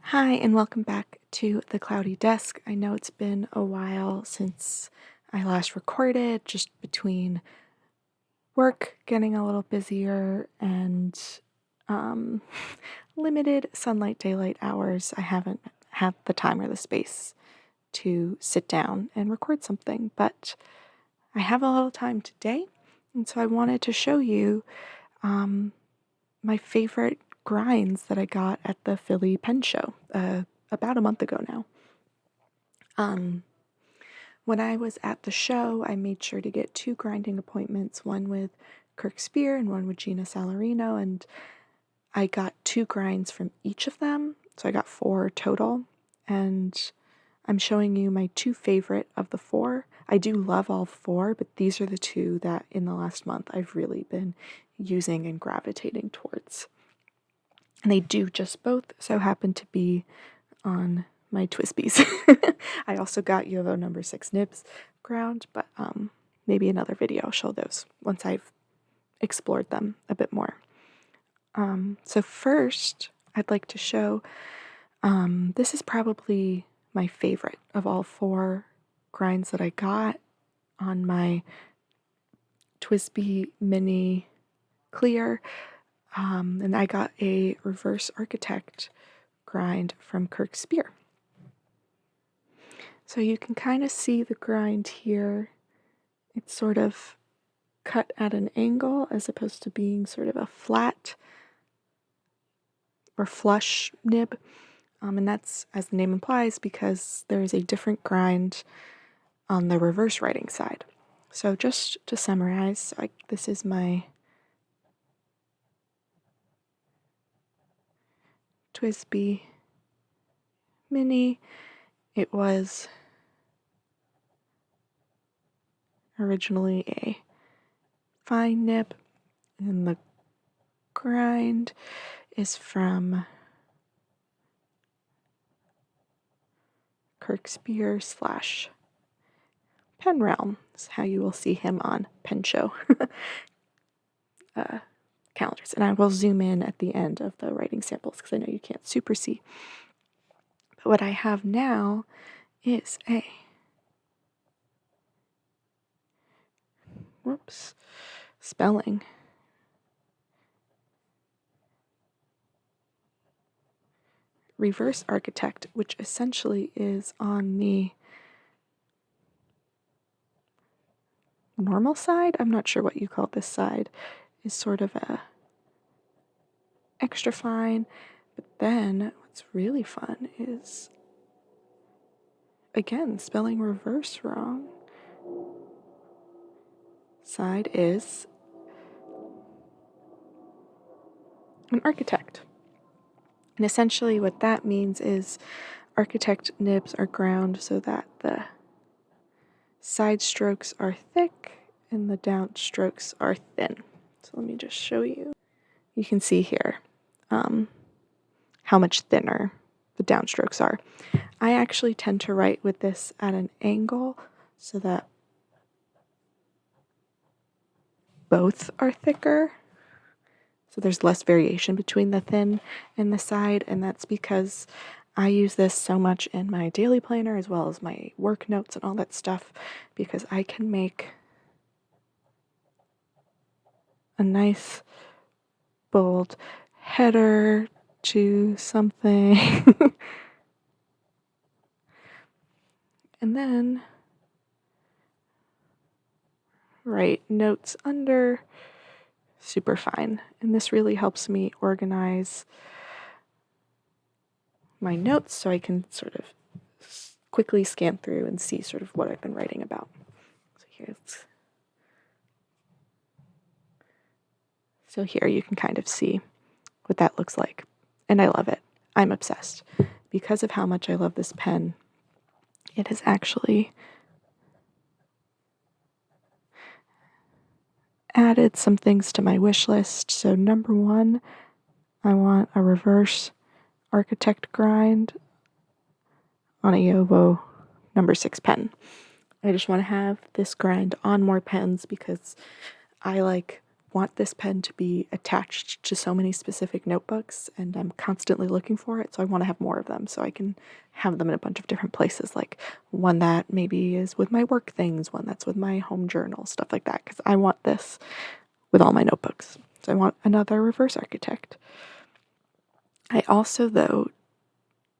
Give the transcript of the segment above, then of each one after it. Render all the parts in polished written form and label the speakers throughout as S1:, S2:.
S1: Hi, and welcome back to the Cloudy Desk. I know it's been a while since I last recorded, just between work getting a little busier and um, limited sunlight daylight hours. I haven't had the time or the space to sit down and record something, but I have a little time today, and so I wanted to show you my favorite grinds that I got at the Philly Pen Show about a month ago now. When I was at the show, I made sure to get 2 grinding appointments, one with Kirk Spear and one with Gina Salarino, and I got 2 grinds from each of them, so I got 4 total, and I'm showing you my 2 favorite of the 4. I do love all 4, but these are the 2 that in the last month I've really been using and gravitating towards. And they do just both so happen to be on my TWSBIs. I also got UFO number 6 nibs ground, but maybe another video I'll show those once I've explored them a bit more. So first, I'd like to show, this is probably my favorite of all 4 grinds that I got on my TWSBI Mini Clear, and I got a Reverse Architect grind from Kirk Spear. So you can kind of see the grind here. It's sort of cut at an angle as opposed to being sort of a flat or flush nib. And that's, as the name implies, because there is a different grind on the reverse writing side. So just to summarize, this is my TWSBI Mini. It was originally a fine nib, and the grind is from Kirk Spear / Pen Realm. Is how you will see him on Pen Show calendars. And I will zoom in at the end of the writing samples because I know you can't super see. But what I have now is a spelling. Reverse Architect, which essentially is on the normal side. I'm not sure what you call this side. Is sort of a extra fine. But then what's really fun is, again, spelling reverse wrong. Side is an architect. And essentially what that means is architect nibs are ground so that the side strokes are thick and the down strokes are thin. So let me just show you. You can see here how much thinner the downstrokes are. I actually tend to write with this at an angle so that both are thicker. So there's less variation between the thin and the side, and that's because I use this so much in my daily planner as well as my work notes and all that stuff, because I can make a nice bold header to something and then write notes under super fine. And this really helps me organize my notes so I can sort of quickly scan through and see sort of what I've been writing about. So here you can kind of see what that looks like. And I love it. I'm obsessed. Because of how much I love this pen, it has actually added some things to my wish list. So number 1, I want a reverse architect grind on a UFO number 6 pen. I just want to have this grind on more pens because I like want this pen to be attached to so many specific notebooks, and I'm constantly looking for it, so I want to have more of them so I can have them in a bunch of different places, like one that maybe is with my work things, one that's with my home journal, stuff like that, because I want this with all my notebooks. So I want another reverse architect. I also, though,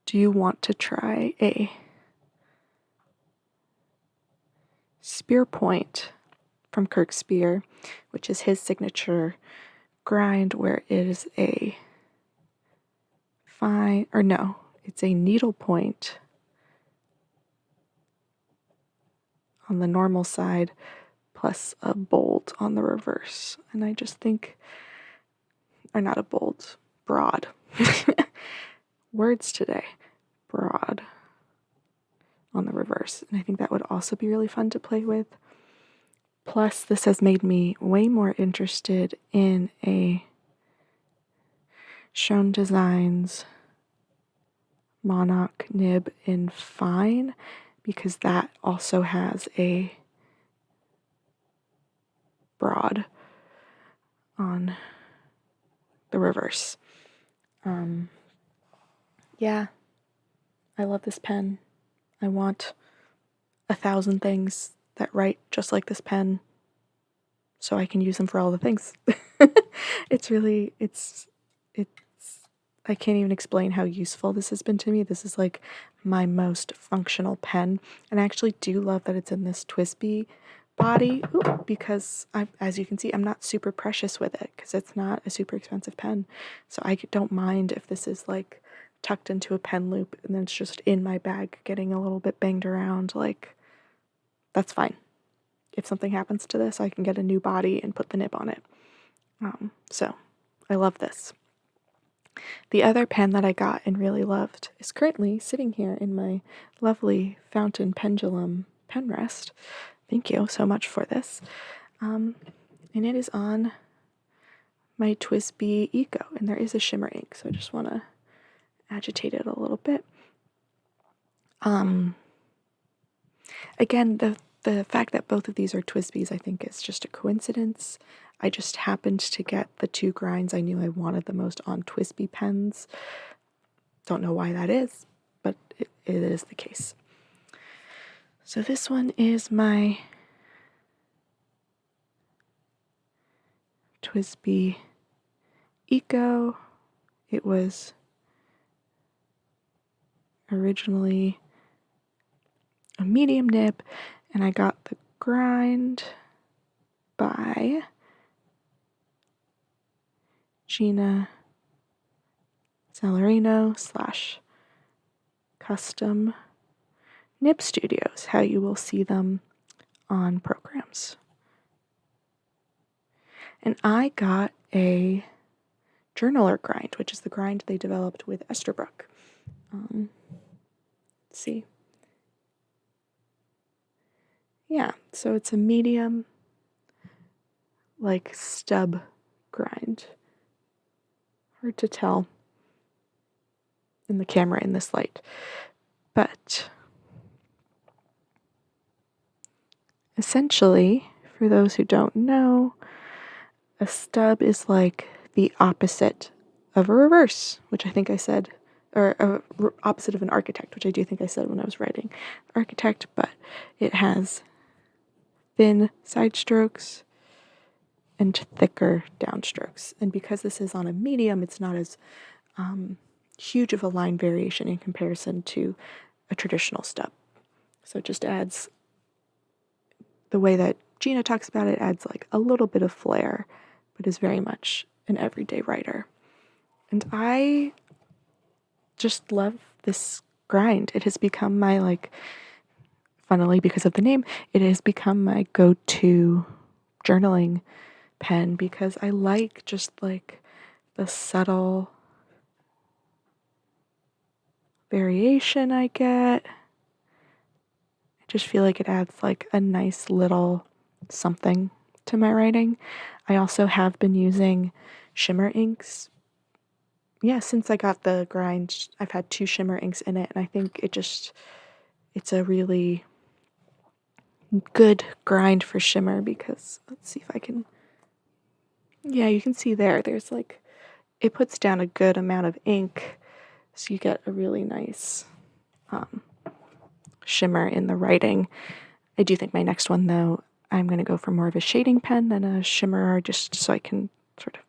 S1: do want to try a spear point from Kirk Spear, which is his signature grind, where it is a it's a needle point on the normal side plus a bold on the reverse. And I just think, or not a bold, broad. Words today. Broad on the reverse. And I think that would also be really fun to play with. Plus, this has made me way more interested in a Shown Designs Monarch nib in fine, because that also has a broad on the reverse. Yeah, I love this pen. I want 1,000 things that write just like this pen so I can use them for all the things. It's I can't even explain how useful this has been to me. This is like my most functional pen. And I actually do love that it's in this TWSBI body because as you can see, I'm not super precious with it because it's not a super expensive pen. So I don't mind if this is like tucked into a pen loop and then it's just in my bag getting a little bit banged around. Like, that's fine. If something happens to this, I can get a new body and put the nib on it. So I love this. The other pen that I got and really loved is currently sitting here in my lovely fountain pendulum pen rest. Thank you so much for this. And it is on my TWSBI Eco, and there is a shimmer ink, so I just want to agitate it a little bit. Again, the fact that both of these are TWSBIs, I think, is just a coincidence. I just happened to get the two grinds I knew I wanted the most on TWSBI pens. Don't know why that is, but it is the case. So this one is my TWSBI Eco. It was originally a medium nib, and I got the grind by Gina Salarino / Custom Nib Studios, how you will see them on programs. And I got a journaler grind, which is the grind they developed with Esterbrook. Let's see. Yeah, so it's a medium, like stub grind. Hard to tell in the camera in this light. But essentially, for those who don't know, a stub is like the opposite of a reverse, which I think I said, or opposite of an architect, which I do think I said when I was writing architect, but it has thin side strokes and thicker downstrokes. And because this is on a medium, it's not as huge of a line variation in comparison to a traditional stub. So it just adds, the way that Gina talks about it, adds like a little bit of flair, but is very much an everyday writer. And I just love this grind. It has become my, like, funnily because of the name, it has become my go-to journaling pen because I like just like the subtle variation I get. I just feel like it adds like a nice little something to my writing. I also have been using shimmer inks. Yeah, since I got the grind, I've had 2 shimmer inks in it, and I think it's a really good grind for shimmer because, let's see if I can Yeah, you can see there's like, it puts down a good amount of ink, so you get a really nice shimmer in the writing. I do think my next one, though, I'm going to go for more of a shading pen than a shimmerer, just so I can sort of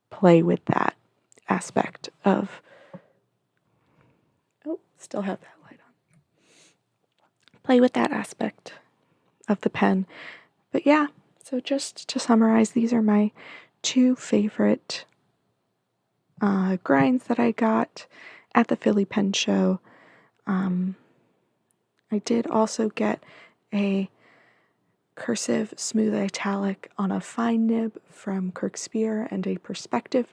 S1: play with that aspect of, oh, still have that light on. Play with that aspect of the pen. But yeah, so just to summarize, these are my two favorite grinds that I got at the Philly Pen Show. I did also get a cursive smooth italic on a fine nib from Kirkspear and a perspective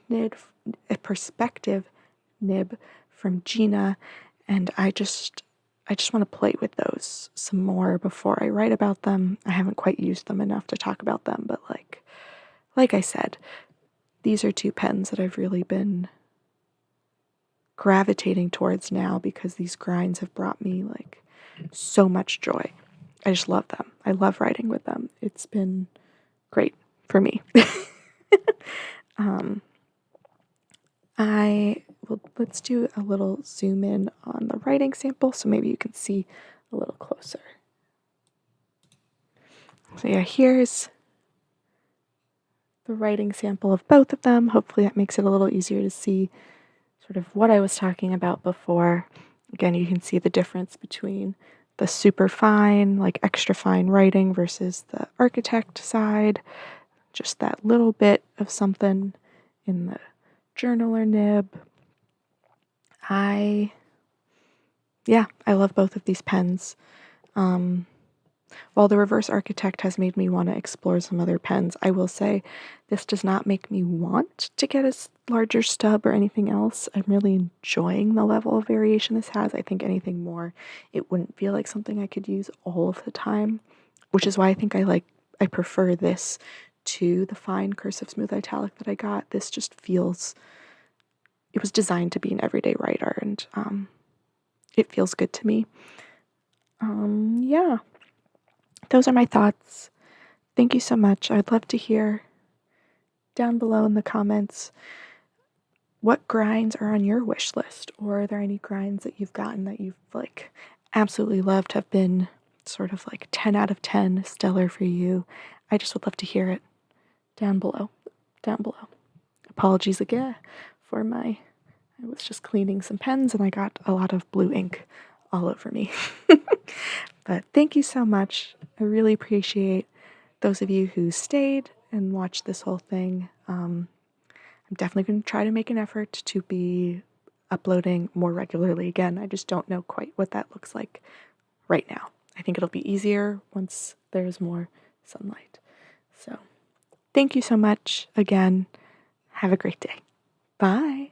S1: nib from Gina, and I just want to play with those some more before I write about them. I haven't quite used them enough to talk about them, but like I said, these are two pens that I've really been gravitating towards now because these grinds have brought me like so much joy. I just love them. I love writing with them. It's been great for me. Let's do a little zoom in on the writing sample so maybe you can see a little closer. So yeah, here's the writing sample of both of them. Hopefully that makes it a little easier to see sort of what I was talking about before. Again, you can see the difference between the super fine, like extra fine writing versus the architect side. Just that little bit of something in the journaler nib. I love both of these pens. While the Reverse Architect has made me want to explore some other pens, I will say this does not make me want to get a larger stub or anything else. I'm really enjoying the level of variation this has. I think anything more, it wouldn't feel like something I could use all of the time, which is why I think I prefer this to the fine cursive smooth italic that I got. This just feels, it was designed to be an everyday writer, and it feels good to me. Yeah. Those are my thoughts. Thank you so much. I'd love to hear down below in the comments what grinds are on your wish list, or are there any grinds that you've gotten that you've like absolutely loved, have been sort of like 10 out of 10 stellar for you. I just would love to hear it down below. Apologies again for I was just cleaning some pens and I got a lot of blue ink all over me. But thank you so much. I really appreciate those of you who stayed and watched this whole thing. I'm definitely going to try to make an effort to be uploading more regularly again. I just don't know quite what that looks like right now. I think it'll be easier once there's more sunlight. So thank you so much again. Have a great day. Bye.